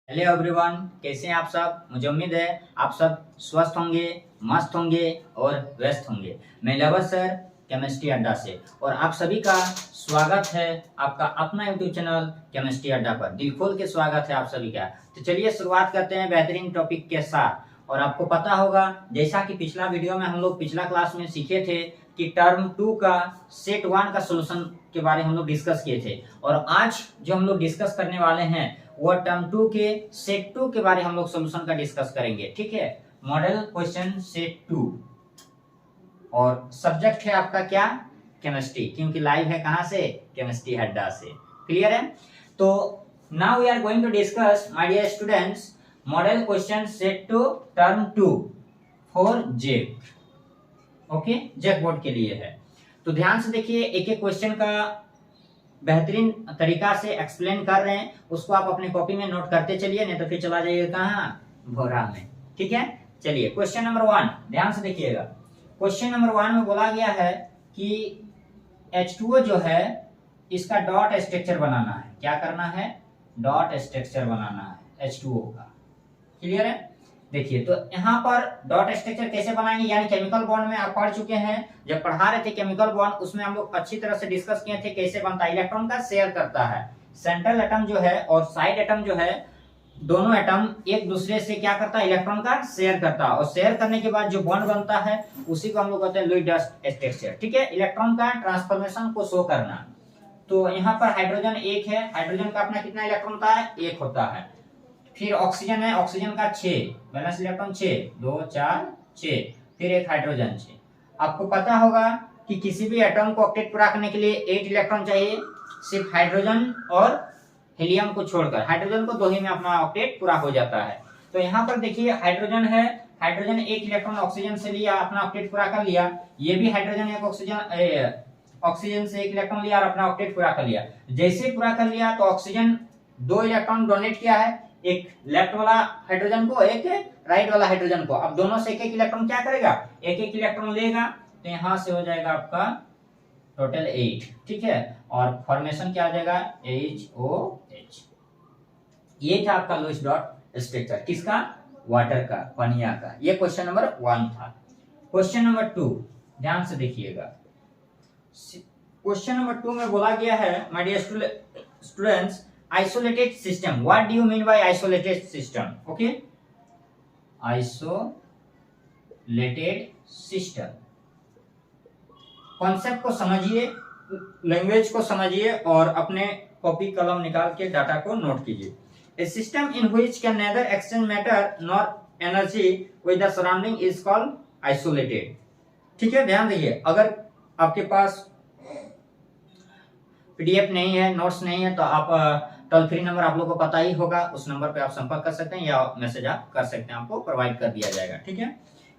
Hello everyone, कैसे हैं आप सब। मुझे उम्मीद है आप सब स्वस्थ होंगे, मस्त होंगे और व्यस्त होंगे। मैं लवर सर केमिस्ट्री अड्डा से और आप सभी का स्वागत है आपका अपना यूट्यूब चैनल केमिस्ट्री अड्डा पर। दिल खोल के स्वागत है आप सभी का। तो चलिए शुरुआत करते हैं बेहतरीन टॉपिक के साथ। और आपको पता होगा, जैसा कि पिछला वीडियो में हम लोग पिछला क्लास में सीखे थे कि टर्म 2 का सेट 1 का सॉल्यूशन के बारे में हम लोग डिस्कस किए थे। और आज जो हम लोग डिस्कस करने वाले हैं वो टर्म 2 के सेट 2 के बारे में हम लोग सॉल्यूशन का डिस्कस करेंगे। ठीक है, मॉडल क्वेश्चन सेट 2 और सब्जेक्ट है आपका क्या, केमिस्ट्री, क्योंकि लाइव है कहां से, केमिस्ट्री अड्डा से। क्लियर है। तो now we are going to discuss my dear students model question set 2 term 2 for JAC. Okay, JAC board के लिए है। तो ध्यान से देखिए, एक एक क्वेश्चन का बेहतरीन तरीका से एक्सप्लेन कर रहे हैं, उसको आप अपनी कॉपी में नोट करते चलिए, नहीं तो फिर चला जाइएगा कहाँ, भोरा में। ठीक है, चलिए क्वेश्चन नंबर 1 ध्यान से देखिएगा। क्वेश्चन नंबर 1 में बोला गया है कि H2O जो है इसका डॉट स्ट्रक्चर बनाना है। क्या करना है, डॉट स्ट्रक्चर बनाना है H2O का। क्लियर है। देखिए, तो यहाँ पर डॉट स्ट्रक्चर कैसे बनाएंगे, यानी केमिकल बॉन्ड में आप पढ़ चुके हैं, जब पढ़ा रहे थे केमिकल बॉन्ड उसमें हम लोग अच्छी तरह से डिस्कस किए थे कैसे बनता है। इलेक्ट्रॉन का शेयर करता है, सेंट्रल एटम जो है और साइड एटम जो है, दोनों एटम एक दूसरे से क्या करता है, इलेक्ट्रॉन का शेयर करता है। और शेयर करने के बाद जो बॉन्ड बनता है उसी को हम लोग कहते हैं लुईस डॉट स्ट्रक्चर। ठीक है, इलेक्ट्रॉन का ट्रांसफॉर्मेशन को शो करना। तो यहाँ पर हाइड्रोजन एक है, हाइड्रोजन का अपना कितना इलेक्ट्रॉन होता है, एक होता है। फिर ऑक्सीजन है, ऑक्सीजन का 6 वैलेंस इलेक्ट्रॉन, 6 2 4 6, फिर एक हाइड्रोजन 6। आपको पता होगा कि किसी भी एटम को ऑक्टेट पूरा करने के लिए 8 इलेक्ट्रॉन चाहिए, सिर्फ हाइड्रोजन और हीलियम को छोड़कर। हाइड्रोजन को 2 ही में अपना ऑक्टेट पूरा हो जाता है। तो यहाँ पर देखिए हाइड्रोजन है, हाइड्रोजन एक इलेक्ट्रॉन ऑक्सीजन से लिया, अपना ऑक्टेट पूरा कर लिया। ये भी हाइड्रोजन एक ऑक्सीजन से एक इलेक्ट्रॉन लिया और अपना ऑक्टेट पूरा कर लिया। जैसे पूरा कर लिया तो ऑक्सीजन 2 इलेक्ट्रॉन डोनेट किया है, एक लेफ्ट वाला हाइड्रोजन को, एक राइट वाला हाइड्रोजन को। अब दोनों से एक एक इलेक्ट्रॉन क्या करेगा, एक एक इलेक्ट्रॉन लेगा। तो यहां से हो जाएगा आपका टोटल 8। ठीक है, और फॉर्मेशन क्या आ जाएगा, HOH। ये था आपका लुईस डॉट स्ट्रक्चर, किसका, वाटर का, पानिया का। ये क्वेश्चन नंबर 1 था। क्वेश्चन नंबर 2 ध्यान से देखिएगा। क्वेश्चन नंबर 2 में बोला गया है my dear students, isolated system. What do you mean by isolated system? Okay, isolated system concept को समझिए, लैंग्वेज को समझिए और अपने कॉपी कलम निकाल के डाटा को नोट कीजिए। A system in which can neither exchange matter nor energy with the surrounding is called isolated. ठीक है, ध्यान दीजिए। अगर आपके पास PDF नहीं है, नोट्स नहीं है, तो आप टोल फ्री नंबर आप लोग को पता ही होगा, उस नंबर पे आप संपर्क कर सकते हैं या मैसेज आप कर सकते हैं, आपको प्रोवाइड कर दिया जाएगा। ठीक है,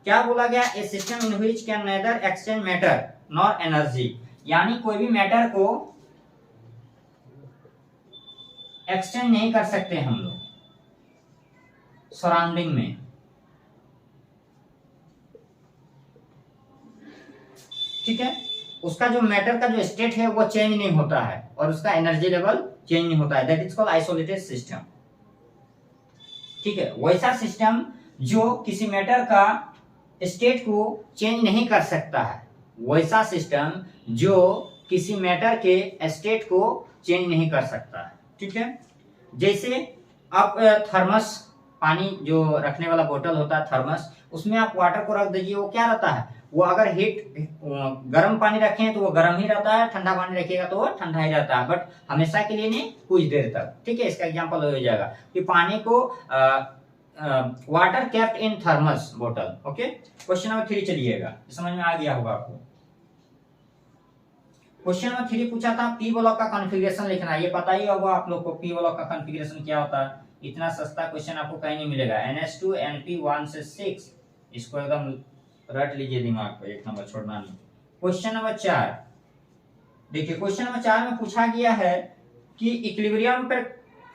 क्या बोला गया, a system in which can neither exchange matter nor energy, यानी कोई भी मैटर को एक्सचेंज नहीं कर सकते हम लोग सराउंडिंग में। ठीक है, उसका जो मैटर का जो स्टेट है वो चेंज नहीं होता है और उसका एनर्जी लेवल चेंज नहीं होता है। That is called isolated system. ठीक है, वैसा सिस्टम जो किसी मैटर का स्टेट को चेंज नहीं कर सकता है, वैसा सिस्टम जो किसी मैटर के स्टेट को चेंज नहीं कर सकता है। ठीक है, जैसे आप थर्मस, पानी जो रखने वाला बोतल होता है थर्मस, उसमें आप वाटर को रख दीजिए, वो क्या रहता है, वो अगर गर्म पानी रखें तो वो गर्म ही रहता है, ठंडा पानी रखिएगा तो वो ठंडा ही रहता है, बट हमेशा के लिए नहीं, कुछ देर तक। ठीक है, इसका एग्जांपल हो जाएगा कि पानी को वाटर केप्ट इन थर्मस बोतल। ओके, क्वेश्चन नंबर 3 चलिएगा, समझ में आ गया होगा आपको। क्वेश्चन नंबर 3 पूछा था पी ब्लॉक का कॉन्फ़िगरेशन लिखना। ये पता ही होगा आप लोग को पी ब्लॉक का कॉन्फ़िगरेशन क्या होता है। इतना सस्ता क्वेश्चन आपको कहीं नहीं मिलेगा। NH2 NP1 से 6, इसको एकदम रट लीजिए दिमाग पर, एक नंबर छोड़ना नहीं। क्वेश्चन नंबर 4 देखिए, क्वेश्चन नंबर 4 में पूछा गया है कि इक्विलिब्रियम पर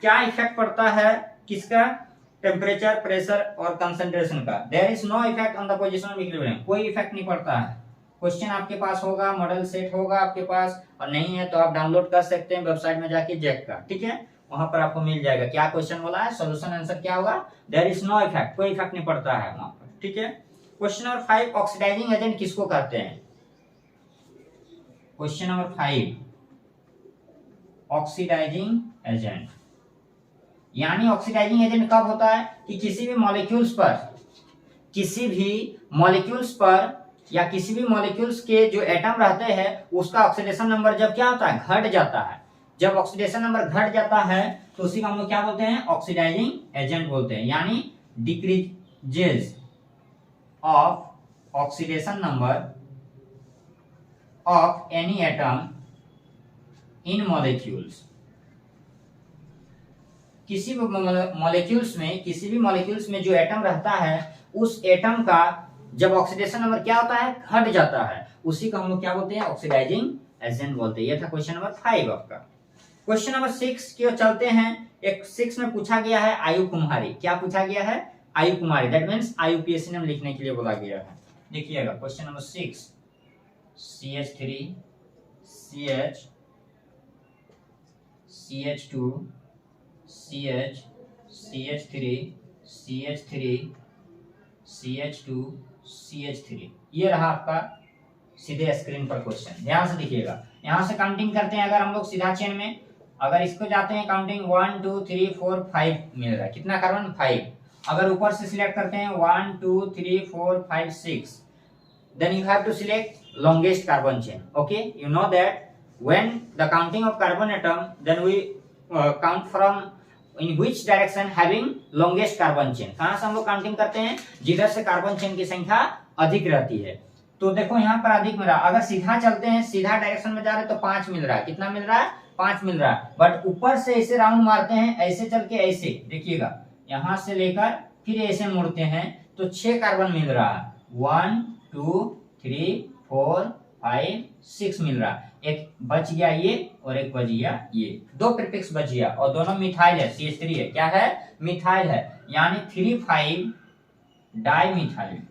क्या इफेक्ट पड़ता है, किसका, टेम्परेचर, प्रेशर और कंसंट्रेशन का। There is no effect on the position of equilibrium, कोई इफेक्ट नहीं पड़ता है। क्वेश्चन आपके पास होगा, मॉडल सेट होगा आपके पास, और नहीं है तो आप डाउनलोड कर सकते हैं वेबसाइट में जाके जेक का। ठीक है, वहां पर आपको मिल जाएगा। क्या क्वेश्चन बोला है, सोल्यूशन आंसर क्या होगा, देयर इज नो इफेक्ट, कोई इफेक्ट नहीं पड़ता है वहां पर, ठीक है। क्वेश्चन नंबर 5, ऑक्सीडाइजिंग एजेंट किसको कहते हैं। क्वेश्चन नंबर 5, ऑक्सीडाइजिंग एजेंट, यानी ऑक्सीडाइजिंग एजेंट कब होता है कि किसी भी मॉलिक्यूल्स पर या किसी भी मॉलिक्यूल्स के जो एटम रहते हैं उसका ऑक्सीडेशन नंबर जब क्या होता है, घट जाता है। जब ऑक्सीडेशन नंबर घट जाता है तो उसी को हम लोग क्या बोलते हैं, ऑक्सीडाइजिंग एजेंट बोलते हैं। यानी decreases of oxidation number of any atom in molecules, किसी भी मॉलिक्यूल्स में जो एटम रहता है उस एटम का जब ऑक्सीडेशन नंबर क्या होता है, घट जाता है, उसी को हम लोग क्या बोलते हैं, ऑक्सीडाइजिंग एजेंट बोलते हैं। ये था क्वेश्चन नंबर 5 आपका। क्वेश्चन नंबर 6 की ओर चलते हैं। एक 6 में पूछा गया है आयु कुमारी। क्या पूछा गया है, आयु कुमारी, दैट मीन्स आयुपीएससी ने लिखने के लिए बोला गया है। देखिएगा question number 6, CH3 CH CH2 CH CH3 CH3 CH2 CH3, ये रहा आपका सीधे स्क्रीन पर क्वेश्चन। ध्यान से देखिएगा, यहां से काउंटिंग करते हैं। अगर हम लोग सीधा चेन में अगर इसको जाते हैं काउंटिंग 1 2 3 4 5 मिल रहा है, कितना कार्बन, 5। अगर ऊपर से सिलेक्ट करते हैं 1 2 3 4 5 6, then you have to select longest carbon chain. Okay, you know that when the counting of carbon atom, then we count from in which direction having longest carbon chain। कहां से हम लोग counting करते हैं, जिधर से कार्बन चेन की संख्या अधिक रहती है। तो देखो यहाँ पर अधिक मिल रहा है। अगर सीधा चलते हैं, सीधा डायरेक्शन में जा रहे हैं तो 5 मिल रहा है। कितना मिल रहा है, 5 मिल रहा है। बट ऊपर से ऐसे राउंड मारते हैं, ऐसे चल के ऐसे, देखिएगा यहां से लेकर फिर ऐसे मुड़ते हैं तो 6 कार्बन मिल रहा है। 1 2 3 4 5 6 मिल रहा है। एक बच गया ये और एक बच गया ये, 2 प्रीफिक्स बच गया और दोनों मिथाइल है, CH3 है। क्या है, मिथाइल है। यानी 3,5 डाई मिथाइल,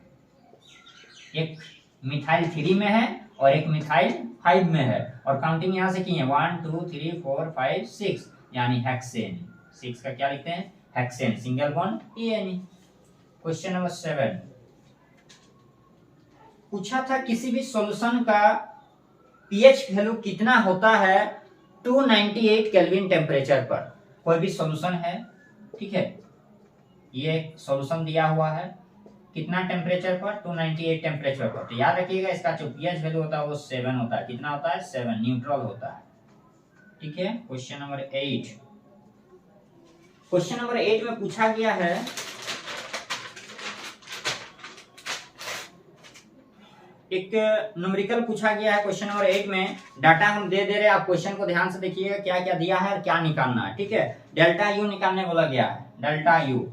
एक मिथाइल 3 में है और एक मिथाइल 5 में है। और काउंटिंग यहां से की है 1 2 3 4 5 6, यानी हेक्सेन। 6 का क्या लिखते हैं, hexane, single bond ENE। Question number 7 पूछा था किसी भी सॉल्यूशन का पीएच वैल्यू कितना होता है 298 केल्विन टेम्परेचर पर। कोई भी सॉल्यूशन है, ठीक है, ये सॉल्यूशन दिया हुआ है, कितना टेम्परेचर पर, 298 टेम्परेचर पर। तो याद रखिएगा इसका जो पीएच वैल्यू होता है वो 7 होता है। कितना होता है, 7, न्यूट्रल होता है, ठीक है। क्वेश्चन नंबर 8, क्वेश्चन नंबर 8 में पूछा गया है एक न्यूमेरिकल पूछा गया है। क्वेश्चन नंबर 8 में डाटा हम दे रहे हैं, आप क्वेश्चन को ध्यान से देखिएगा क्या क्या दिया है और क्या निकालना है, ठीक है। डेल्टा यू निकालने बोला गया है, डेल्टा यू,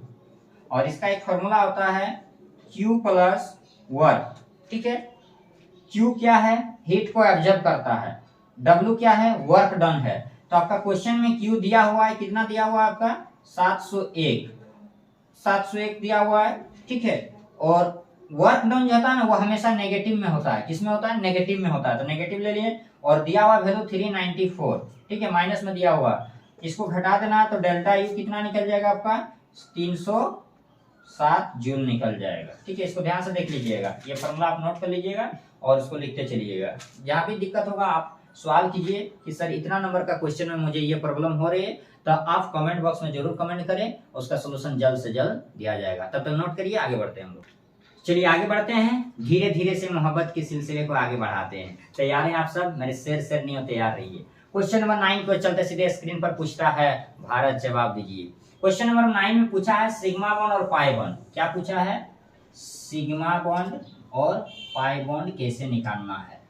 और इसका एक फॉर्मूला होता है Q प्लस वर्क, ठीक है। Q क्या है, हीट को एब्जॉर्ब करता है, W क्या है, वर्क डन है। तो आपका क्वेश्चन में Q दिया हुआ है, कितना दिया हुआ है आपका 701 दिया हुआ है, ठीक है। और वर्क डन जो होता है ना वो हमेशा नेगेटिव में होता है। किसमें होता है, नेगेटिव में होता है, तो नेगेटिव ले लिए। और दिया हुआ वैल्यू 394, ठीक है, माइनस में दिया हुआ, इसको घटा देना तो डेल्टा यू कितना निकल जाएगा आपका 307 जूल निकल जाएगा, ठीक है। इसको ध्यान से देख लीजिएगा, ये फॉर्मूला आप नोट कर लीजिएगा और उसको लिखते चलिएगा। जहाँ भी दिक्कत होगा आप सवाल कीजिए कि सर इतना नंबर का क्वेश्चन में मुझे ये प्रॉब्लम हो रही है, तो आप कमेंट बॉक्स में जरूर कमेंट करें, उसका सोल्यूशन जल्द से जल्द दिया जाएगा। तब तक नोट करिए, आगे बढ़ते हैं हम लोग। चलिए आगे बढ़ते हैं, धीरे धीरे से मोहब्बत के सिलसिले को आगे बढ़ाते हैं। तैयार हैं आप सब, मेरे शेर नहीं हो, तैयार रहिए। क्वेश्चन नंबर 9 को चलते सीधे स्क्रीन पर पूछता है, भारत जवाब दीजिए। क्वेश्चन नंबर 9 में पूछा है सिग्मा बॉन्ड और पाई बॉन्ड। क्या पूछा है, सिग्मा बॉन्ड और पाई बॉन्ड कैसे निकालना है,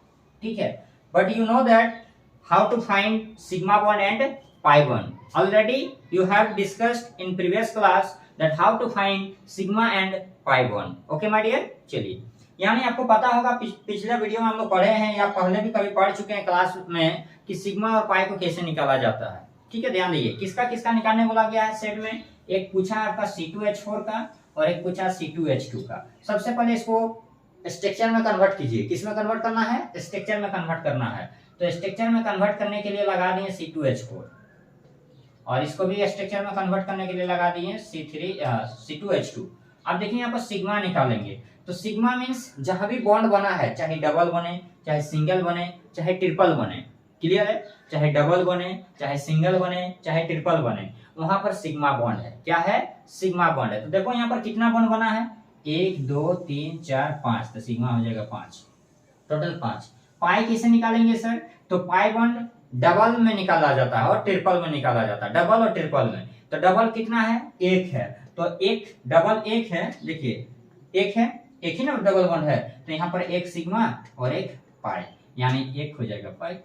ठीक है। But you know that how to find sigma bond and pi bond. Already you have discussed in previous class that how to find sigma and pi bond. Okay my dear, चलिए यानी आपको पता होगा पिछले वीडियो में हम लोग पढ़े हैं या पहले भी कभी पढ़ चुके हैं क्लास में कि सिग्मा और पाई को कैसे निकाला जाता है, ठीक है। ध्यान दीजिए किसका किसका निकालने बोला गया है सेट में। एक पूछा है आपका C2H4 का और एक पूछा C2H2 का। सबसे पहले इसको स्ट्रक्चर में कन्वर्ट कीजिए। किस में कन्वर्ट करना है, स्ट्रक्चर में कन्वर्ट करना है। तो स्ट्रक्चर में कन्वर्ट करने के लिए लगा दिए C2H4, और इसको भी स्ट्रक्चर में कन्वर्ट करने के लिए लगा दिए C2H2। अब देखिए यहाँ पर सिग्मा निकालेंगे, तो सिग्मा मीन्स जहां भी बॉन्ड बना है, चाहे डबल बने, चाहे सिंगल बने, चाहे ट्रिपल बने, क्लियर है, चाहे डबल बने, चाहे सिंगल बने, चाहे ट्रिपल बने, वहां पर सिग्मा बॉन्ड है। क्या है? सिग्मा बॉन्ड है। तो देखो यहाँ पर कितना बॉन्ड बना है, 1 2 3 4 5, तो सिग्मा हो जाएगा 5, टोटल 5। पाई कैसे निकालेंगे सर? तो पाई बॉन्ड डबल में निकाला जाता है और ट्रिपल में निकाला जाता है, डबल और ट्रिपल में। तो डबल कितना है? 1 है, तो एक डबल 1 है, देखिए 1 है, एक ही ना डबल बॉन्ड है, तो यहाँ पर एक सिग्मा और एक पाई, यानी 1 हो जाएगा पाई।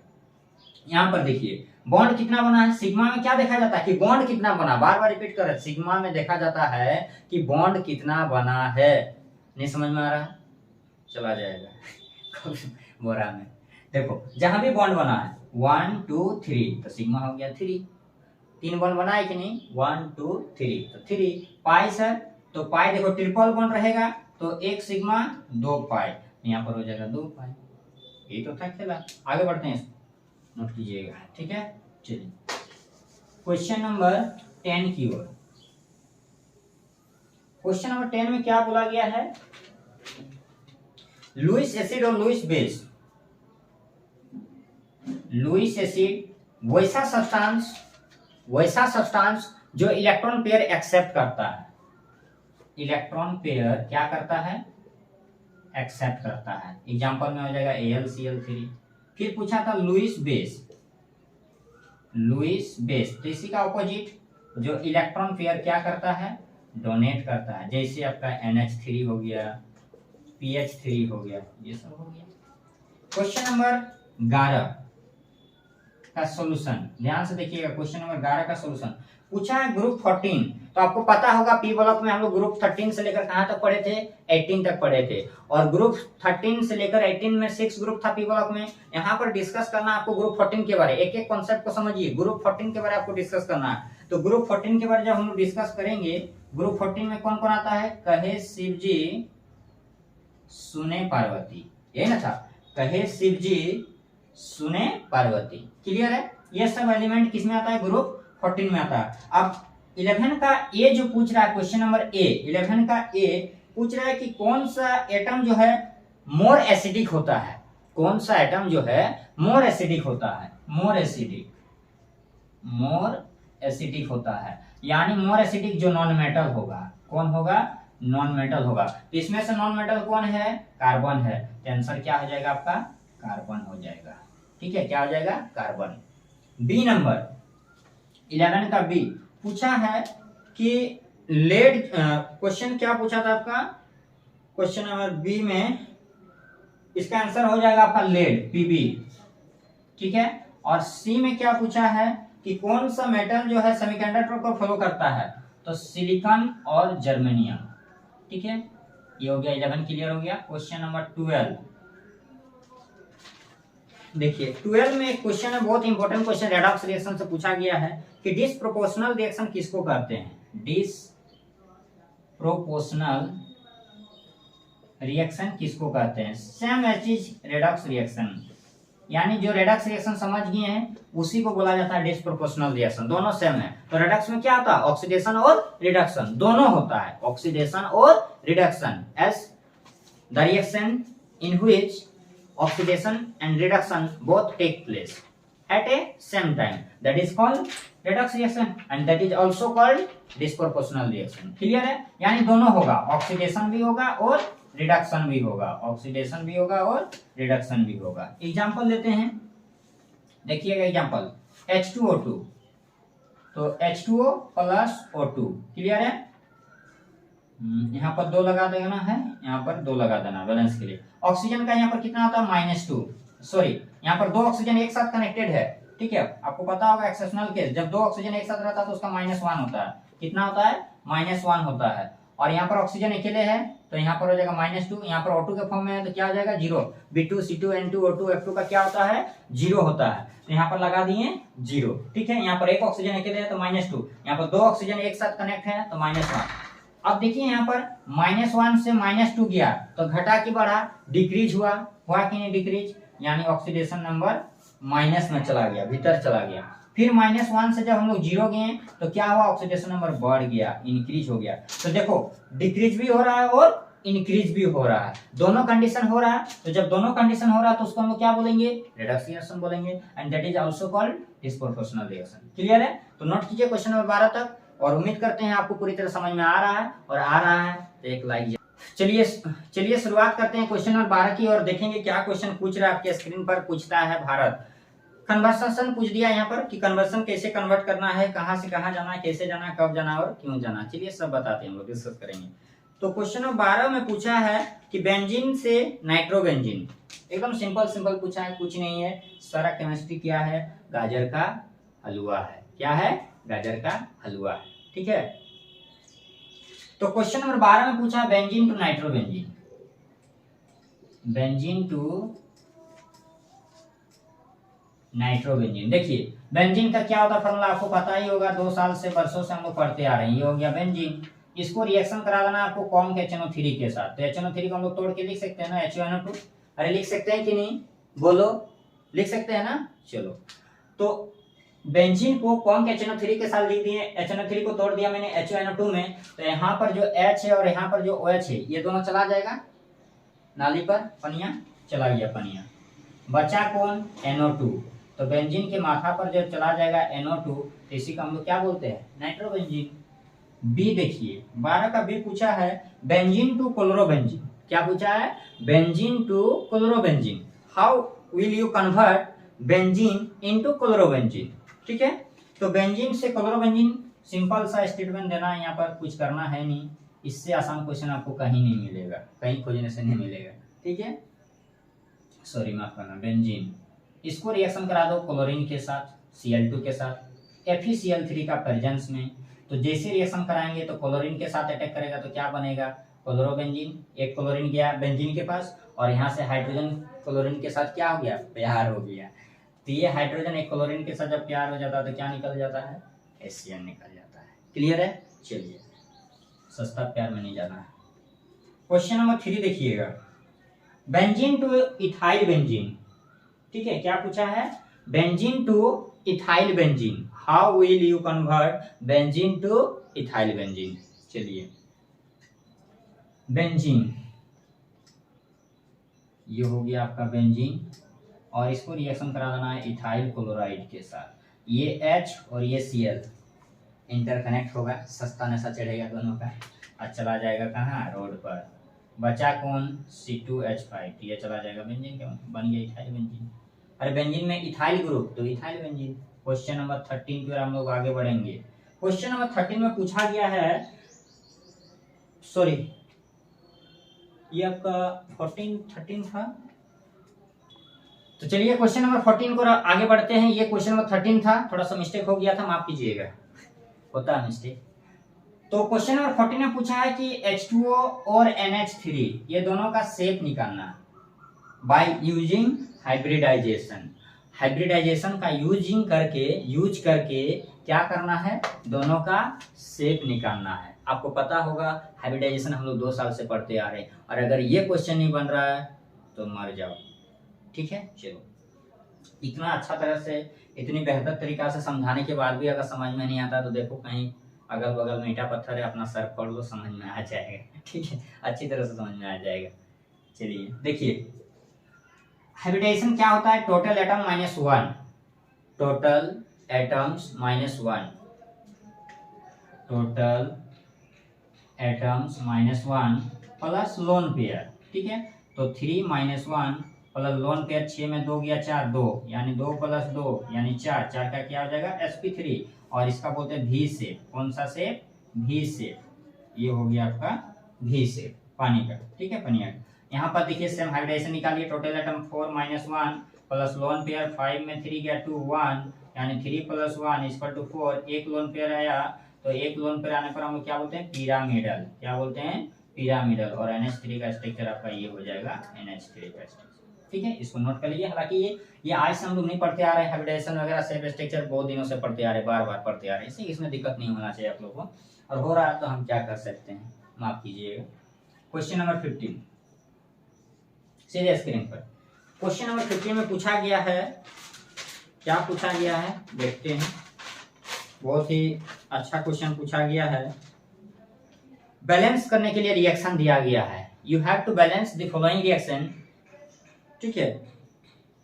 यहाँ पर देखिए बॉन्ड कितना बना है, सिग्मा में क्या देखा जाता है कि बॉन्ड कितना बना, बार बार रिपीट कर रहे हैं, सिग्मा में देखा जाता है कि बॉन्ड कितना बना है। नहीं समझ में आ रहा है? चला जाएगा बोरा में। देखो जहां भी बॉन्ड बना है 1 2 3, तो सिग्मा हो गया 3। 3 बॉन्ड बना है कि नहीं, 1 2 3, तो 3। पाई सर, तो पाई देखो ट्रिपल बॉन्ड रहेगा तो 1 सिग्मा 2 पाई, यहाँ पर हो जाएगा 2 पाई। यही तो था खेला। आगे बढ़ते हैं, नोट कीजिएगा, ठीक है। चलिए क्वेश्चन नंबर 10 की ओर। क्वेश्चन नंबर 10 में क्या बोला गया है, लुईस एसिड और लुईस बेस। लुईस एसिड वैसा सब्सटेंस जो इलेक्ट्रॉन पेयर एक्सेप्ट करता है। इलेक्ट्रॉन पेयर क्या करता है? एक्सेप्ट करता है। एग्जांपल में हो जाएगा AlCl3। फिर पूछा था लुईस बेस। लुईस बेस तो इसी का ऑपोजिट, जो इलेक्ट्रॉन पेयर क्या करता है? डोनेट करता है। जैसे आपका NH3 हो गया, PH3 हो गया, ये सब हो गया। क्वेश्चन नंबर 11 का सॉल्यूशन, ध्यान से देखिएगा। क्वेश्चन नंबर 11 का सॉल्यूशन पूछा है ग्रुप 14। तो आपको पता होगा पी ब्लॉक में हम लोग ग्रुप 13 से लेकर कहां तक पढ़े थे? 18 तक पढ़े थे। और ग्रुप 13 से लेकर 18 में 6 ग्रुप था पी ब्लॉक में। यहाँ पर डिस्कस करना आपको ग्रुप 14 के बारे, एक एक कॉन्सेप्ट को समझिए। ग्रुप 14 के बारे आपको डिस्कस करना है। तो ग्रुप 14 के बारे जब हम लोग डिस्कस करेंगे, ग्रुप 14 में कौन कौन आता है? कहे शिव जी सुने पार्वती, यही ना था, कहे शिव जी सुने पार्वती, क्लियर है। ये सब एलिमेंट किस में आता है? ग्रुप 14 में आता है। अब 11 का ए जो पूछ रहा है, क्वेश्चन नंबर ए 11 का ए पूछ रहा है कि कौन सा एटम जो है मोर एसिडिक होता है। कौन सा एटम जो है मोर एसिडिक होता है? मोर एसिडिक होता है, यानी मोर एसिडिक जो नॉन मेटल होगा। कौन होगा? नॉन मेटल होगा। तो इसमें से नॉन मेटल कौन है? कार्बन है। तो आंसर क्या हो जाएगा आपका? कार्बन हो जाएगा, ठीक है। क्या हो जाएगा? कार्बन। बी नंबर 11 का बी पूछा है कि लेड, क्वेश्चन क्या पूछा था आपका? क्वेश्चन नंबर बी में इसका आंसर हो जाएगा आपका लेड, Pb, ठीक है। और सी में क्या पूछा है कि कौन सा मेटल जो है सेमीकंडक्टर को फॉलो करता है? तो सिलिकॉन और जर्मेनियम, ठीक है। ये हो गया 11 क्लियर हो गया। क्वेश्चन नंबर 12 देखिए, 12 में एक क्वेश्चन है, बहुत इंपॉर्टेंट क्वेश्चन, रेडॉक्स रिएक्शन से पूछा गया है कि डिसप्रोपोर्शनल रिएक्शन किसको कहते हैं? डिसप्रोपोर्शनल रिएक्शन किसको कहते हैं? Same as is redox reaction, यानी जो रेडॉक्स रिएक्शन समझ गए हैं उसी को बोला जाता है डिसप्रोपोर्शनल रिएक्शन। दोनों सेम है। तो रेडॉक्स में क्या आता है? ऑक्सीडेशन और रिडक्शन दोनों होता है, ऑक्सीडेशन और reduction, as the reaction in which oxidation and reduction both take place at a same time, that is called redox reaction and that is also called disproportional reaction, clear है। यानी दोनों होगा, oxidation भी होगा और reduction भी होगा, oxidation भी होगा और रिडक्शन भी होगा। एग्जांपल देते हैं, देखिएगा एग्जांपल H2O2, तो H2O प्लस O2, क्लियर है। यहाँ पर 2 लगा देना है, यहाँ पर 2 लगा देना बैलेंस के लिए। ऑक्सीजन का यहाँ पर कितना होता है? -2, सॉरी यहाँ पर 2 ऑक्सीजन एक साथ कनेक्टेड है, ठीक है। आपको पता होगा एक्सेप्शनल केस, जब 2 ऑक्सीजन एक साथ रहता है तो उसका -1 होता है। कितना होता है? -1 होता है। और यहाँ पर ऑक्सीजन अकेले है तो यहाँ पर हो जाएगा -2, यहाँ पर O2 के फॉर्म में है तो क्या हो जाएगा? 0। B2 C2 N2 O2 F2 का क्या होता है? 0 होता है। तो यहाँ पर लगा दिए 0, ठीक है। यहाँ पर एक ऑक्सीजन अकेले है तो -2, यहाँ पर 2 ऑक्सीजन एक साथ कनेक्ट है तो -1। अब देखिए यहाँ पर -1 से -2 गया तो घटा कि बढ़ा? डिक्रीज हुआ कि नहीं डिक्रीज, यानी ऑक्सीडेशन नंबर माइनस में चला गया, भीतर चला गया। फिर -1 से जब हम लोग 0 गए तो क्या हुआ, ऑक्सीडेशन नंबर बढ़ गया, इंक्रीज हो गया। तो देखो डिक्रीज भी हो रहा है और इंक्रीज भी हो रहा है, दोनों कंडीशन हो रहा है। तो जब दोनों कंडीशन हो रहा है तो उसको हम लोग क्या बोलेंगे, रेडक्स रिएक्शन बोलेंगे, and that is also called disproportional reaction. Clear है? तो नोट कीजिए क्वेश्चन नंबर 12 तक, और उम्मीद करते हैं आपको पूरी तरह समझ में आ रहा है, और आ रहा है तो एक लाइक। चलिए शुरुआत करते हैं क्वेश्चन नंबर 12 की, और देखेंगे क्या क्वेश्चन पूछ रहा है। आपके स्क्रीन पर पूछता है भारत कन्वर्सन पूछ दिया यहाँ पर कि कन्वर्सन कैसे कन्वर्ट करना है, कहां से कहां जाना है, कैसे जाना है, कब जाना है और क्यों जाना। चलिए सब बताते हैं, हम लोग डिस्कस करेंगे। तो क्वेश्चन नंबर 12 में पूछा है कि बेंजीन से नाइट्रोबेंजीन, एकदम सिंपल पूछा है, कुछ नहीं है। सारा केमिस्ट्री क्या है, गाजर का हलवा है। क्या है? गाजर का हलवा है। ठीक है, तो क्वेश्चन नंबर 12 में पूछा benzene to nitrobenzene, benzene to nitrobenzene. देखिए बेंजीन का क्या होता है फॉर्मूला, आपको पता ही होगा, 2 साल से बरसों से हम लोग पढ़ते आ रहे हैं। ये हो गया बेंजीन, इसको रिएक्शन करा देना आपको कौन के HNO3 के साथ। तो HNO3 को हम लोग तोड़ के लिख सकते हैं ना, HNO2। अरे लिख सकते हैं कि नहीं, बोलो, लिख सकते हैं ना। चलो, तो बेंजीन को कौन के HNO3 के साथ लिख दिए, HNO3 को तोड़ दिया मैंने HNO2 में, तो यहाँ पर जो H है और यहाँ पर जो OH है, ये दोनों चला जाएगा नाली पर, पनिया चला गया पनिया, बचा कौन, NO2। तो बेंजीन के माथा पर जब चला जाएगा NO2, तो इसी को हम लोग क्या बोलते हैं, नाइट्रोबेंजीन। बी देखिए 12 का बी पूछा है बेंजीन टू क्लोरोबेंजीन। क्या पूछा है, benzene to chlorobenzene, how will you convert benzene into chlorobenzene. ठीक है, तो बेंजीन से क्लोरोबेंजीन, सिंपल सा स्टेटमेंट देना है, यहाँ पर कुछ करना है नहीं। इससे आसान क्वेश्चन आपको कहीं नहीं मिलेगा, कहीं खोजने से नहीं मिलेगा। ठीक है, सॉरी माफ करना, बेंजीन, इसको रिएक्शन करा दो क्लोरीन के साथ, Cl2 के साथ, FeCl3 का प्रेजेंस में। तो जैसे रिएक्शन कराएंगे तो क्लोरीन के साथ अटैक करेगा तो क्या बनेगा, क्लोरोबेंजीन। एक क्लोरीन गया बेंजीन के पास, और यहाँ से हाइड्रोजन क्लोरीन के साथ क्या हो गया, प्यार हो गया। तो ये हाइड्रोजन एक क्लोरीन के साथ जब प्यार हो जाता है तो क्या निकल जाता है, HCl निकल जाता है। क्लियर है? चलिए, सस्ता प्यार में नहीं जाना है। क्वेश्चन नंबर 3 देखिएगा, बेंजीन टू इथाइल बेंजीन। ठीक है, क्या पूछा है, benzene two ethyl benzene, how will you convert benzene two ethyl benzene. चलिए, बेंजीन, ये हो गया आपका बेंजीन, और इसको रिएक्शन करा देना है इथाइल क्लोराइड के साथ। ये H और ये Cl इंटरकनेक्ट होगा, सस्ता नशा चढ़ेगा दोनों का, और चला जाएगा कहाँ, रोड पर। बचा कौन, C2H5, ये चला जाएगा बेंजीन के, बन गया इथाइल बेंजीन। अरे बेंजीन में इथाइल ग्रुप तो इथाइल बेंजीन। क्वेश्चन नंबर 13 की ओर हम लोग आगे बढ़ेंगे। क्वेश्चन नंबर 13 में पूछा गया है, सॉरी ये आपका 13 था। तो चलिए क्वेश्चन नंबर 14 को आगे बढ़ते हैं। ये क्वेश्चन नंबर 13 था, थोड़ा सा मिस्टेक हो गया था, माफ कीजिएगा, होता है मिस्टेक। तो क्वेश्चन नंबर 14 में पूछा है कि H2O और NH3 ये दोनों का शेप निकालना बाय यूजिंग हाइब्रिडाइजेशन। हाइब्रिडाइजेशन का यूज करके क्या करना है, दोनों का शेप निकालना है। आपको पता होगा हाइब्रिडाइजेशन हम लोग 2 साल से पढ़ते आ रहे हैं, और अगर ये क्वेश्चन नहीं बन रहा है तो मर जाओ। ठीक है, चलो, इतना अच्छा तरह से, इतनी बेहतर तरीका से समझाने के बाद भी अगर समझ में नहीं आता तो देखो कहीं अगल बगल में ईंटा पत्थर है, अपना सर फोड़ लो, समझ में आ जाएगा। ठीक है, अच्छी तरह से समझ में आ जाएगा। चलिए देखिए, हाइब्रिडाइजेशन क्या होता है, total atom -1, total atoms -1, total atoms -1 plus lone pair. ठीक है, तो 3 - 1 प्लस लोन पेयर, 6 में 2 गया 4, 2 यानी 2 + 2 यानी 4, 4 का क्या हो जाएगा, sp3, और इसका बोलते हैं V शेप। कौन सा शेप, V शेप। ये हो गया आपका V शेप, पानी का। ठीक है, पानी का। यहाँ पर देखिए सेम हाइब्रिडाइजेशन निकालिए, total atom 4 - 1 plus lone pair, 5 में 3 गया 2, 1 यानी 3 + 1 = 4। एक लोन पेयर आया, तो एक लोन पेयर आने पर हम लोग क्या बोलते हैं, पिरामिडल। क्या बोलते हैं, पिरामिडल। और NH3 का स्ट्रक्चर आपका ये हो जाएगा NH3 का स्ट्रक्चर। ठीक है, इसको नोट कर लीजिए। हालांकि ये आज से हम लोग नहीं पढ़ते आ रहे हैं, हाइब्रिडाइजेशन वगैरह शेप स्ट्रक्चर बहुत दिनों से पढ़ते आ रहे हैं, बार पढ़ते आ रहे हैं, इसमें दिक्कत नहीं होना चाहिए आप लोगों को, और हो रहा है तो हम क्या कर सकते हैं, माफ कीजिएगा। क्वेश्चन नंबर 15 सीधे स्क्रीन पर। क्वेश्चन नंबर 15 में पूछा गया है क्या पूछा गया है देखते हैं। बहुत ही अच्छा क्वेश्चन पूछा गया है। बैलेंस करने के लिए रिएक्शन दिया गया है। You have to balance the following reaction. ठीक है,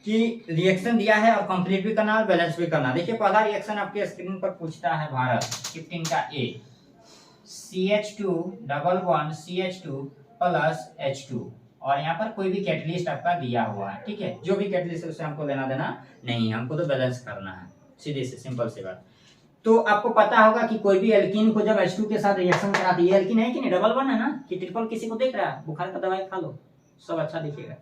कि रिएक्शन दिया है और कंप्लीट भी करना और बैलेंस भी करना। देखिए पहला रिएक्शन आपके स्क्रीन पर पूछता है भारत 15 का ए, CH2 double bond CH2 plus H2, और यहाँ पर कोई भी कैटलिस्ट आपका दिया हुआ है। ठीक है, जो भी कैटलिस्ट है उससे हमको लेना देना नहीं, हमको तो बैलेंस करना है, सीधे से सिंपल सी बात। तो आपको पता होगा कि कोई भी एल्कीन को जब H2 के साथ रिएक्शन कराती है, एल्कीन है कि नहीं, डबल बॉन्ड है ना, कि ट्रिपल, किसी को देख रहा है, बुखार का दवाई खा लो सब अच्छा दिखेगा।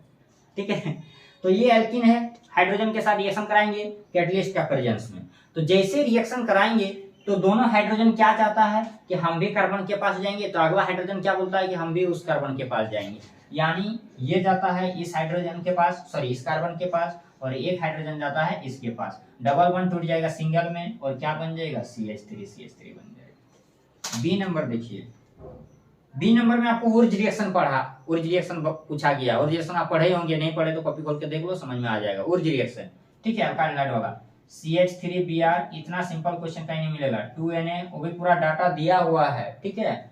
ठीक है, तो ये एल्कीन है, हाइड्रोजन के साथ रिएक्शन कराएंगे कैटलिस्ट का प्रेजेंस में। तो जैसे रिएक्शन कराएंगे तो दोनों हाइड्रोजन क्या चाहता है कि हम भी कार्बन के पास जाएंगे, तो अगला हाइड्रोजन क्या बोलता है कि हम भी उस कार्बन के पास जाएंगे। यानी ये जाता है इस हाइड्रोजन के पास, सॉरी इस कार्बन के पास, और एक हाइड्रोजन जाता है इसके पास। डबल बॉन्ड टूट जाएगा सिंगल में और क्या बन जाएगा, CH3 बन जाएगा। बी नंबर देखिए, बी नंबर में आपको उर्ज रिएक्शन पढ़ा, उर्ज रिएक्शन पूछा गया। उर्ज रिएक्शन आप पढ़े होंगे, नहीं पढ़े तो कॉपी खोल के देख लो, समझ में आ जाएगा उर्ज रिएक्शन। ठीक है, अल्काइल हाइड वाला CH3Br, इतना सिंपल क्वेश्चन कहीं नहीं मिलेगा। 2Na, वो भी पूरा डाटा दिया हुआ है। ठीक है,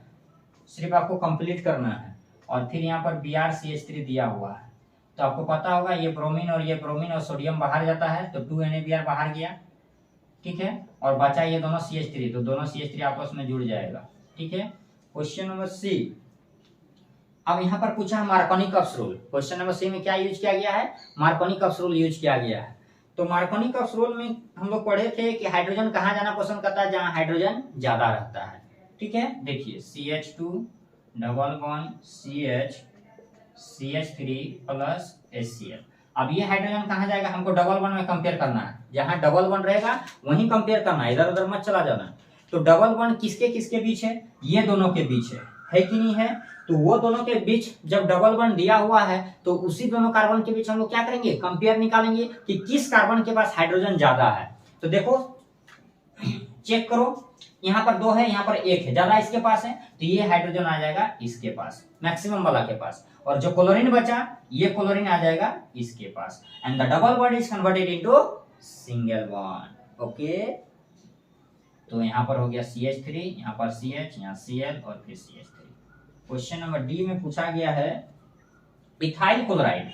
सिर्फ आपको कंप्लीट करना है। और फिर यहाँ पर BrCH3 दिया हुआ है, तो आपको पता होगा ये ब्रोमीन और सोडियम बाहर जाता है, तो 2NaBr बाहर गया। ठीक है, और बचा ये दोनों CH3, तो दोनों CH3 आपस में जुड़ जाएगा। ठीक है, क्वेश्चन नंबर सी। अब यहाँ पर पूछा है Markovnikov's rule. Question number C में क्या यूज किया गया है, मार्कोनी-कप्स रूल यूज किया गया है। तो मार्कोनी-कप्स रूल में हम लोग पढ़े थे कि हाइड्रोजन कहाँ जाना पसंद करता है, जहाँ हाइड्रोजन ज्यादा रहता है। ठीक है, देखिए CH2 double bond CH3 plus HCl। अब ये हाइड्रोजन कहाँ जाएगा, हमको डबल बॉन्ड में कंपेयर करना है, जहाँ डबल बॉन्ड रहेगा वहीं कंपेयर करना है, इधर उधर मत चला जाना। तो डबल बॉन्ड किसके किसके बीच है, ये दोनों के बीच है कि नहीं है। तो वो दोनों के बीच जब डबल बॉन्ड दिया हुआ है तो उसी दोनों कार्बन के बीच हम लोग क्या करेंगे, कंपेयर निकालेंगे कि किस कार्बन के पास हाइड्रोजन ज्यादा है। तो देखो चेक करो, यहाँ पर 2 है, यहाँ पर 1 है, ज्यादा इसके पास है, तो ये हाइड्रोजन आ जाएगा इसके पास, मैक्सिमम वाला के पास, और जो क्लोरीन बचा ये क्लोरीन आ जाएगा इसके पास। And the double bond is converted into single bond. Okay, तो यहाँ पर हो गया CH3, यहाँ पर CH, यहाँ Cl और फिर CH3। क्वेश्चन नंबर डी में पूछा गया है ethyl chloride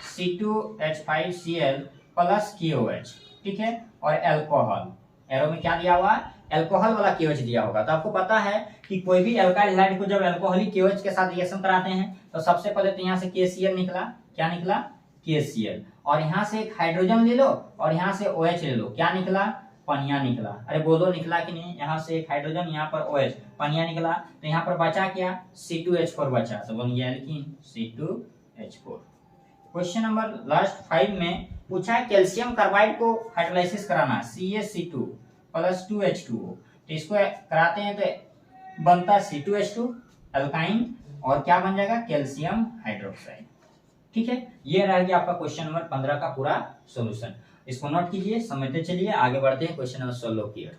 C2H5Cl plus KOH। ठीक है, और अल्कोहल, एरो में क्या दिया हुआ है, अल्कोहल वाला KOH दिया होगा। तो आपको पता है कि कोई भी अल्काइल हैलाइड को जब अल्कोहलिक KOH के साथ रिएक्शन कराते हैं तो सबसे पहले तो यहाँ से KCl निकला, क्या निकला, KCl, और यहाँ से एक हाइड्रोजन ले लो और यहाँ से OH ले लो, क्या निकला, पनिया निकला। अरे बोलो निकला कि नहीं, यहाँ से एक हाइड्रोजन, यहाँ पर OH, पनिया निकला। तो यहाँ पर बचा क्या, C2H4 बचा, तो बन गया alkene C2H4। Question number last 5 में पूछा है कैल्शियम कार्बाइड को हाइड्रोलाइसिस कराना, CaC2 प्लस 2H2O। तो इसको कराते हैं तो बनता है C2H2 अल्काइन, और क्या बन जाएगा, कैल्शियम हाइड्रोक्साइड। ठीक है, ये रह गया आपका क्वेश्चन नंबर 15 का पूरा सॉल्यूशन। इसको नोट कीजिए, समझते चलिए, आगे बढ़ते हैं क्वेश्चन नंबर 16 की ओर।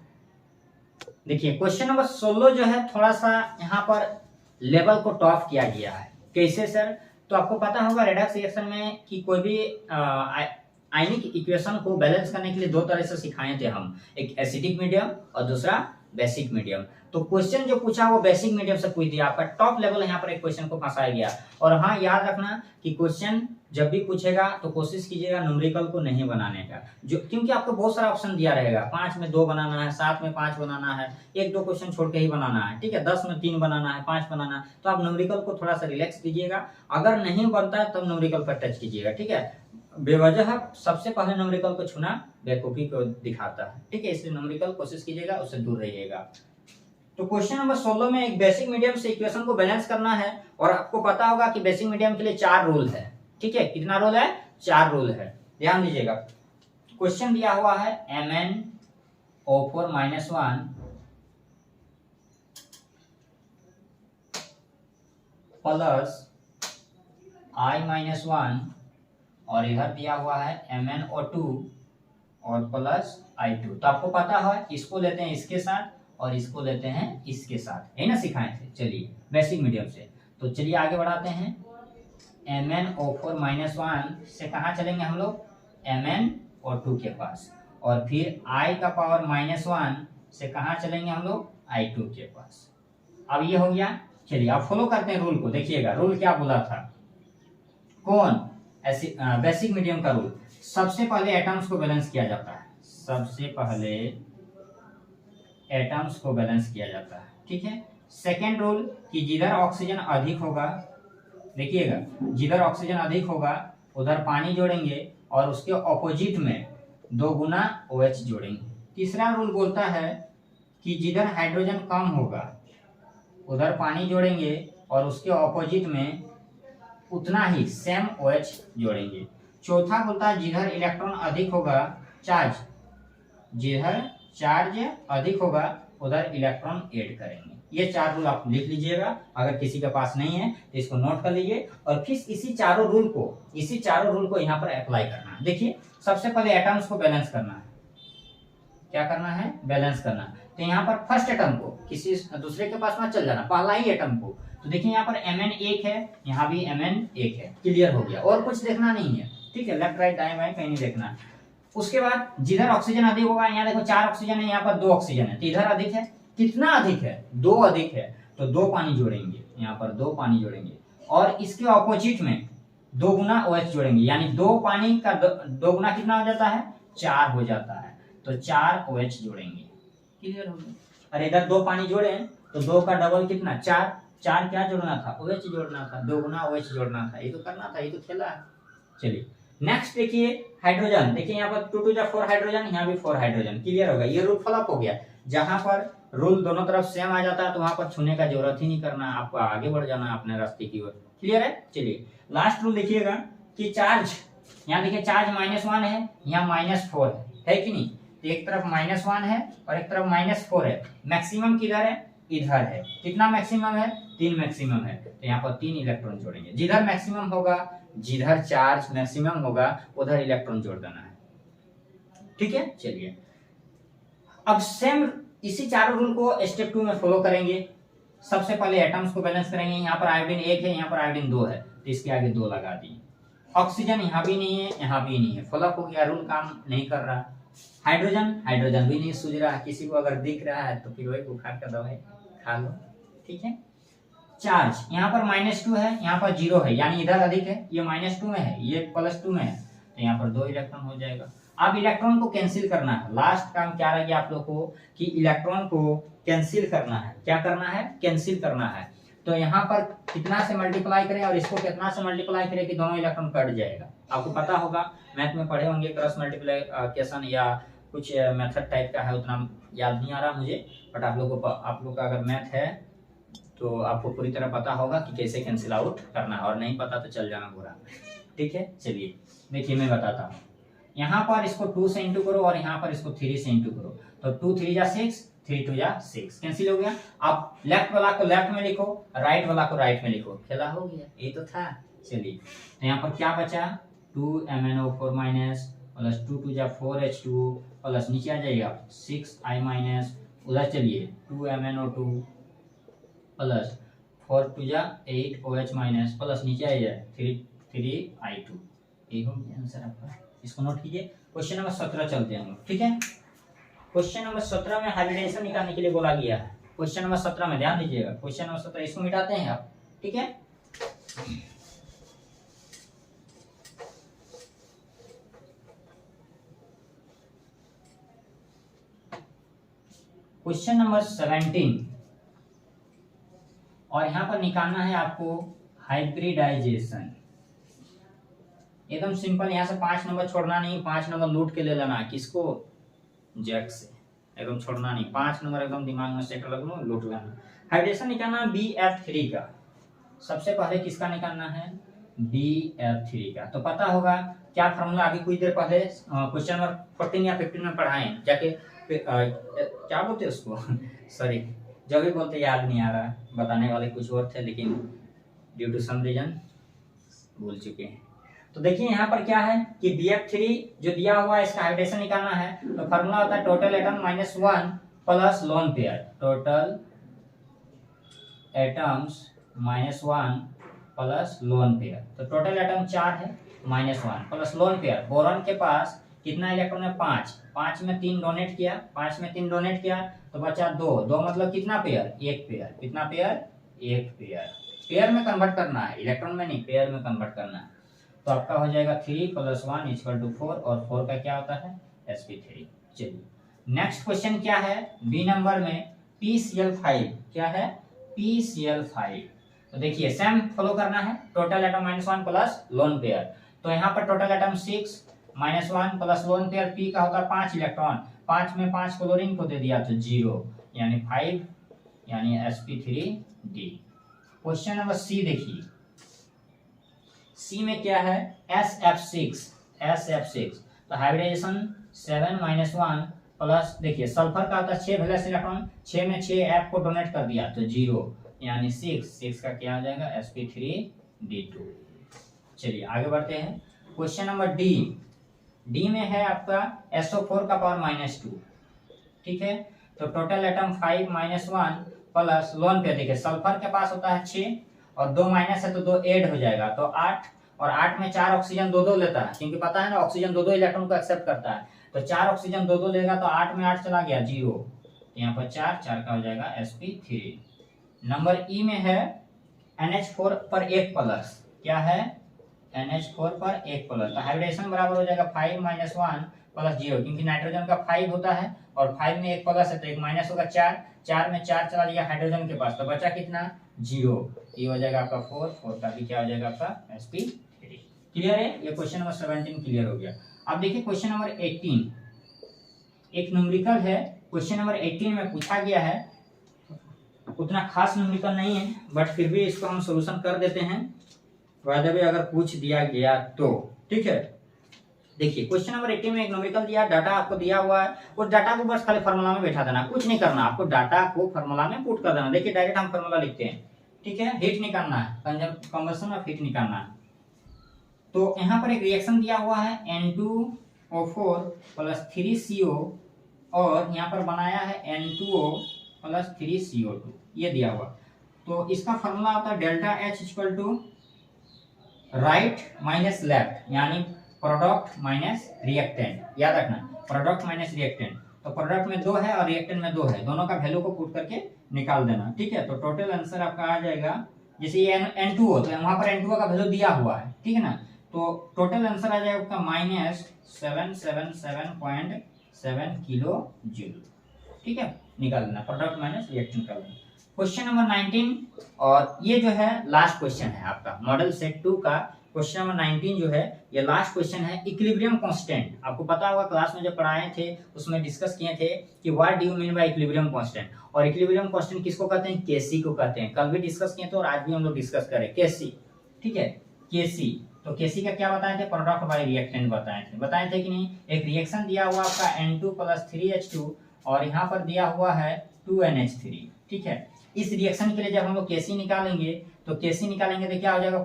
देखिए क्वेश्चन नंबर 16 जो है थोड़ा सा यहाँ पर लेवल को टॉप किया गया है। कैसे सर, तो आपको पता होगा रेडॉक्स रिएक्शन में कि कोई भी आयनिक इक्वेशन को बैलेंस करने के लिए 2 तरह से सिखाए थे हम, एक एसिडिक मीडियम और दूसरा बेसिक मीडियम। तो क्वेश्चन जो पूछा वो बेसिक मीडियम से पूछ दिया, आपका टॉप लेवल यहाँ पर एक क्वेश्चन को फंसाया गया। और हाँ याद रखना कि क्वेश्चन जब भी पूछेगा तो कोशिश कीजिएगा न्यूमेरिकल को नहीं बनाने का, जो क्योंकि आपको बहुत सारा ऑप्शन दिया रहेगा, 5 में 2 बनाना है, 7 में 5 बनाना है, 1-2 क्वेश्चन छोड़ के ही बनाना है। ठीक है, 10 में 3 बनाना है, 5 बनाना है। तो आप न्यूमेरिकल को थोड़ा सा रिलैक्स कीजिएगा, अगर नहीं बनता है तब न्यूमेरिकल पर टच कीजिएगा। ठीक है, बेवजह सबसे पहले न्यूमेरिकल को छूना बेवकूफी को दिखाता है। ठीक है, इसलिए न्यूमेरिकल कोशिश कीजिएगा, उससे दूर रहिएगा। तो क्वेश्चन नंबर 16 में एक बेसिक मीडियम से इक्वेशन को बैलेंस करना है, और आपको पता होगा कि बेसिक मीडियम के लिए 4 रूल है। ठीक है, कितना रूल है, 4 रूल है, ध्यान दीजिएगा। क्वेश्चन दिया हुआ है MnO4 - 1 प्लस I-1, और इधर दिया हुआ है MnO2 और प्लस I2। तो आपको पता है इसको लेते हैं इसके साथ और इसको लेते हैं इसके साथ, है ना, सिखाए थे। चलिए बेसिक मीडियम से, तो चलिए आगे बढ़ाते हैं। MnO4 - 1 से कहाँ चलेंगे हम लोग, MnO2 के पास, और फिर I का पावर -1 से कहाँ चलेंगे हम लोग, I2 के पास। अब ये हो गया। चलिए अब फॉलो करते हैं रूल को। देखिएगा रूल क्या बोला था, कौन, ऐसे बेसिक मीडियम का रूल। सबसे पहले एटम्स को बैलेंस किया जाता है, सबसे पहले एटम्स को बैलेंस किया जाता है, ठीक है। सेकेंड रूल कि जिधर ऑक्सीजन अधिक होगा, देखिएगा जिधर ऑक्सीजन अधिक होगा उधर पानी जोड़ेंगे और उसके ऑपोजिट में 2 गुना OH जोड़ेंगे। तीसरा रूल बोलता है कि जिधर हाइड्रोजन कम होगा उधर पानी जोड़ेंगे और उसके ऑपोजिट में उतना ही सेम OH जोड़ेंगे। चौथा बोलता है जिधर इलेक्ट्रॉन अधिक होगा, चार्ज, जिधर चार्ज अधिक होगा उधर इलेक्ट्रॉन ऐड करेंगे। ये 4 रूल आप लिख लीजिएगा, अगर किसी के पास नहीं है तो इसको नोट कर लीजिए और फिर इसी चारों रूल को यहाँ पर अप्लाई करना है। देखिए सबसे पहले एटम्स को बैलेंस करना है, क्या करना है, बैलेंस करना। तो यहाँ पर फर्स्ट एटम को किसी दूसरे के पास मत चल जाना, पहला ही एटम को। तो देखिए यहाँ पर Mn 1 है, यहाँ भी Mn 1 है, क्लियर हो गया, और कुछ देखना नहीं है, ठीक है। लेफ्ट राइट दाएं बाएं कहीं नहीं देखना है। उसके बाद जिधर ऑक्सीजन अधिक होगा, यहाँ देखो 4 ऑक्सीजन है, यहाँ पर 2 ऑक्सीजन है, तो इधर अधिक है, कितना अधिक है, 2 अधिक है, तो 2 पानी जोड़ेंगे, यहाँ पर 2 पानी जोड़ेंगे और इसके ऑपोजिट में 2 गुना OH जोड़ेंगे, यानी 2 पानी का 2 गुना कितना हो जाता है, 4 हो जाता है, तो 4 OH जोड़ेंगे, क्लियर हो गया। और इधर 2 पानी जोड़े तो 2 का डबल कितना, 4, 4 क्या जोड़ना था, OH जोड़ना था, 2 गुना OH जोड़ना था, ये तो करना था, ये तो खेला है। चलिए नेक्स्ट देखिए हाइड्रोजन, देखिए यहाँ पर 2 2 4 हाइड्रोजन, यहाँ भी 4 हाइड्रोजन, क्लियर होगा। ये रूल फ्लॉप हो गया, जहां पर रूल दोनों तरफ सेम आ जाता है तो वहां पर छूने का जरूरत ही नहीं करना, आपको आगे बढ़ जाना है अपने रास्ते की ओर, क्लियर है। चलिए लास्ट रूल देखिएगा कि चार्ज, यहाँ देखिए चार्ज -1 है, यहाँ -4 है कि नहीं, तो एक तरफ -1 है और एक तरफ -4 है। मैक्सिमम किधर है, इधर है, कितना मैक्सिमम है, 3 मैक्सिमम है, तो यहाँ पर 3 इलेक्ट्रॉन जोड़ेंगे। जिधर मैक्सिमम होगा, जिधर चार्ज मैक्सिमम होगा उधर इलेक्ट्रॉन जोड़ देना है, ठीक है। चलिए अब सेम इसी चारों रूल को स्टेप 2 में फॉलो करेंगे। सबसे पहले एटम्स को बैलेंस करेंगे, यहाँ पर आयोडीन 1 है, यहाँ पर आयोडीन 2 है, तो इसके आगे 2 लगा दिए। ऑक्सीजन यहाँ भी नहीं है, यहाँ भी नहीं है, फ्लॉप हो गया, रूल काम नहीं कर रहा। हाइड्रोजन भी नहीं सूझ रहा, किसी को अगर दिख रहा है तो फिर वही बुखार का दवाई खा लो, ठीक है। चार्ज यहाँ पर -2 है, यहाँ पर 0 है, यानी इधर अधिक है, ये -2 में है, ये +2 में है, तो यहाँ पर 2 इलेक्ट्रॉन हो जाएगा। अब इलेक्ट्रॉन को कैंसिल करना है, लास्ट काम क्या रह गया आप लोग को कि इलेक्ट्रॉन को कैंसिल करना है। क्या करना है, कैंसिल करना है। तो यहाँ पर कितना से मल्टीप्लाई करें और इसको कितना से मल्टीप्लाई करें कि दोनों इलेक्ट्रॉन कट जाएगा। आपको पता होगा, मैथ में पढ़े होंगे, क्रॉस मल्टीप्लिकेशन या कुछ मेथड टाइप का है, उतना याद नहीं आ रहा मुझे, बट आप लोग का अगर मैथ है तो आपको पूरी तरह पता होगा कि कैसे कैंसिल आउट करना है, और नहीं पता तो चल जाना बुरा, ठीक है। चलिए देखिए मैं बताता हूँ, यहाँ पर इसको 2 से इंटू करो और यहाँ पर इसको 3 से इंटू करो, तो 2 3 जा 6, 3 2 जा 6, कैंसिल हो गया। आप लेफ्ट वाला को लेफ्ट में लिखो, राइट वाला को राइट में लिखो, खेला हो गया, ये तो था। चलिए तो यहाँ पर क्या बचा, 2MnO4 माइनस प्लस 2 2 जा 4H2 प्लस नीचे आ जाएगा 6I माइनस, उधर चलिए 2MnO2 प्लस 4 2 जा 8OH माइनस प्लस नीचे आ जाए 3I2। ये हो गया आंसर आपका, इसको नोट कीजिए। क्वेश्चन नंबर 17 चलते हैं हम, ठीक है। क्वेश्चन नंबर 17 में हाइब्रिडेशन निकालने के लिए बोला गया है। क्वेश्चन नंबर 17 में ध्यान दीजिएगा, क्वेश्चन नंबर 17 इसको मिटाते हैं आप, ठीक है। क्वेश्चन नंबर 17 और यहाँ पर निकालना है आपको हाइब्रिडाइजेशन। एकदम सिंपल, यहाँ से 5 नंबर छोड़ना नहीं, 5 नंबर लूट के ले लेना है, किसको, जैक से, एकदम छोड़ना नहीं, 5 नंबर एकदम दिमाग में सेट रख लो, लूट लेना। हाइब्रिडेशन निकालना है BF3 का, सबसे पहले किसका निकालना है, BF3 का। तो पता होगा क्या फॉर्मूला, अभी कुछ देर पहले क्वेश्चन नंबर 14 या 15 में पढ़ाए जाके, क्या बोलते हैं उसको सॉरी, जो भी बोलते याद नहीं आ रहा, बताने वाले कुछ और थे लेकिन ड्यू टू सम रीजन भूल चुके हैं। तो देखिए यहाँ पर क्या है कि BF3 जो दिया हुआ है, इसका हाइब्रिडेशन निकालना है, तो फॉर्मूला होता है total atom -1 plus lone pair, total atoms -1 plus lone pair. तो टोटल एटम 4 है, -1 प्लस लोन पेयर, बोरॉन के पास कितना इलेक्ट्रॉन है 5, 5 में 3 डोनेट किया, 5 में 3 डोनेट किया तो बचा 2, 2 मतलब कितना पेयर, एक पेयर, कितना पेयर, एक पेयर, पेयर में कन्वर्ट करना है, इलेक्ट्रॉन में नहीं, पेयर में कन्वर्ट करना है। तो आपका हो जाएगा 3 + 1 = 4 और 4 का क्या होता है sp3। चलिए नेक्स्ट क्वेश्चन क्या है, बी नंबर में PCl5, क्या है PCl5। तो देखिए सेम फॉलो करना है, total atom -1 plus lone pair. तो यहाँ पर total atom 6 -1 plus lone pair P का होता है 5 इलेक्ट्रॉन, 5 में 5 क्लोरीन को दे दिया तो 0 यानी 5 यानी sp3d। क्वेश्चन नंबर सी देखिए, सी में क्या है sf6, तो हाइब्रिडाइजेशन 7 - 1 प्लस देखिए सल्फर का होता है 6 वैलेंस इलेक्ट्रॉन, 6 में 6 F को डोनेट कर दिया तो 0 यानी 6 का क्या हो जाएगा sp3d2। चलिए आगे बढ़ते हैं, क्वेश्चन नंबर डी में है आपका SO4 का पावर -2, ठीक है। तो टोटल एटम 5 - 1 प्लस लोन पे देखिए सल्फर के पास होता है 6 और 2 माइनस है तो 2 ऐड हो जाएगा तो 8, और 8 में 4 ऑक्सीजन 2 लेता है, क्योंकि पता है ना ऑक्सीजन 2 इलेक्ट्रॉन को एक्सेप्ट करता है, तो 4 ऑक्सीजन 2 लेगा तो 8 में 8 चला गया 0, तो यहाँ पर 4 का हो जाएगा sp3। नंबर ई में है NH4 पर 1 प्लस, क्या है NH4 पर 1 प्लस, तो हाइब्रिडेशन बराबर हो जाएगा 5 - 1 प्लस 0, क्योंकि नाइट्रोजन का 5 होता है और 5 में 1 प्लस है तो 1 माइनस होगा 4 में 4 चला गया हाइड्रोजन के पास तो बचा कितना 0, ये हो जाएगा आपका 4 का भी क्या हो जाएगा आपका sp3। क्लियर है, ये क्वेश्चन नंबर 17 क्लियर हो गया। अब देखिए क्वेश्चन नंबर 18, एक न्यूमेरिकल है, क्वेश्चन नंबर 18 में पूछा गया है, उतना खास न्यूमेरिकल नहीं है बट फिर भी इसको हम सॉल्यूशन कर देते हैं, वायदे में अगर पूछ दिया गया तो, ठीक है। देखिए क्वेश्चन नंबर 18 में एक न्यूमेरिकल दिया, डाटा आपको दिया हुआ है, उस डाटा को बस खाली फार्मूला में बैठा देना, कुछ नहीं करना, आपको डाटा को फार्मूला में पुट कर देना। देखिए डायरेक्ट हम फार्मूला लिखते हैं, ठीक है, हिट नहीं करना है, कंजम्पशन ऑफ हिट नहीं करना है। तो यहाँ पर एक रिएक्शन दिया हुआ है N2O4 + 3CO और यहाँ पर बनाया है N2O + 3CO2, ये दिया हुआ। तो इसका फार्मूला होता है delta H = right minus left, यानी प्रोडक्ट माइनस रिएक्टेंट, याद रखना प्रोडक्ट माइनस रिएक्टेंट। तो प्रोडक्ट में 2 है और रिएक्टेंट में 2 है, दोनों का वैल्यू को पुट करके निकाल देना, ठीक है। तो टोटल आंसर आपका आ जाएगा, जैसे ये N2O तो वहां पर N2O का वैल्यू दिया हुआ है, ठीक है ना, तो टोटल आंसर आ जाएगा आपका -777.7 किलो जूल, ठीक है, निकाल देना, प्रोडक्ट माइनस रिएक्टेंट कर देना। क्वेश्चन नंबर 19 और ये जो है लास्ट क्वेश्चन है आपका मॉडल सेट 2 का क्वेश्चन नंबर 19 जो है ये लास्ट क्वेश्चन है, इक्विलिब्रियम कांस्टेंट। आपको पता होगा क्लास में जब पढ़ाए थे उसमें डिस्कस किए थे कि what do you mean by equilibrium constant, और इक्विलिब्रियम कांस्टेंट किसको कहते हैं, केसी को कहते हैं। कल भी डिस्कस किए थे और आज भी हम लोग डिस्कस करें केसी, ठीक है, केसी। तो केसी का क्या बताए थे, प्रोडक्ट बाय रिएक्टेंट बताए थे कि नहीं। एक रिएक्शन दिया हुआ आपका N2 + 3H2 और यहाँ पर दिया हुआ है 2NH3, ठीक है। इस रिएक्शन के लिए जब हम लोग केसी निकालेंगे तो केसी निकालेंगे तो क्या हो जाएगा,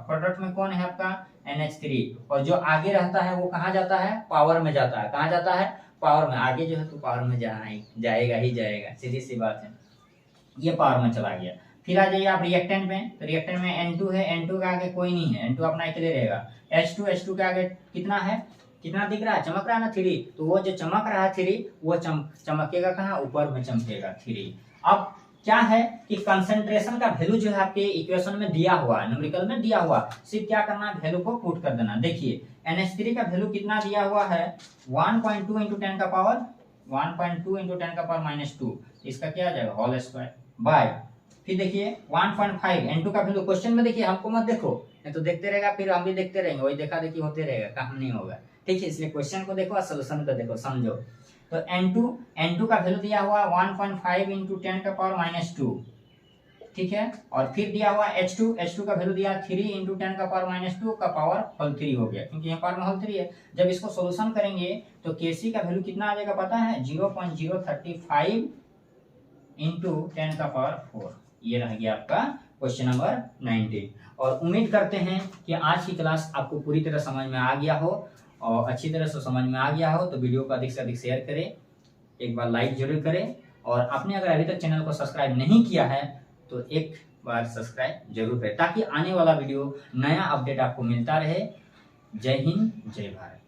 प्रोडक्ट में कौन है आपका NH3, और जो आगे रहता है वो कहाँ जाता है, पावर में जाता है, कहाँ जाता है, पावर में। आगे जो है तो पावर में जाएगा ही जाएगा, सीधी सी बात है, ये पावर में चला गया। फिर आ जाइए आप रिएक्टेंट में, तो रिएक्टेंट में N2 है, N2 के आगे कोई नहीं है, N2 अपना अकेले रहेगा। H2 के आगे कितना है, कितना दिख रहा है, चमक रहा है ना 3, तो वो जो चमक रहा है 3 वो चमकेगा कहाँ, ऊपर में चमकेगा 3। अब क्या है कि कंसंट्रेशन का वैल्यू जो है आपके इक्वेशन में दिया हुआ है, न्यूमेरिकल में दिया हुआ, सिर्फ क्या करना है, वैल्यू को पुट कर देना। देखिए NH3 का वैल्यू कितना दिया हुआ है 1.2 × 10 का पावर 1.2 × 10 का पावर -2, इसका क्या आ जाएगा होल स्क्वायर बाय, फिर देखिए 1.5 N2 का वैल्यू, क्वेश्चन में देखिए हमको मत देखो, नहीं तो देखते रहेगा फिर हम भी देखते रहेंगे, वही देखा देखी होते रहेगा, काम नहीं होगा, ठीक है। इसलिए क्वेश्चन को देखो और सॉल्यूशन को देखो, समझो। तो N2 का वैल्यू दिया हुआ 1.5 × 10 का पावर -2, ठीक है, और फिर दिया हुआ H2 का वैल्यू दिया 3 × 10 का पावर -2 का पावर होल 3 हो गया, क्योंकि यहाँ पावर में होल 3 है। जब इसको सॉल्यूशन करेंगे तो केसी का वैल्यू कितना आ जाएगा पता है, 0.035 × 10 का पावर 4, ये रह गया आपका क्वेश्चन नंबर 19। और उम्मीद करते हैं कि आज की क्लास आपको पूरी तरह समझ में आ गया हो और अच्छी तरह से समझ में आ गया हो, तो वीडियो को अधिक से अधिक शेयर करें, एक बार लाइक जरूर करें, और आपने अगर अभी तक चैनल को सब्सक्राइब नहीं किया है तो एक बार सब्सक्राइब जरूर करें, ताकि आने वाला वीडियो नया अपडेट आपको मिलता रहे। जय हिंद, जय भारत।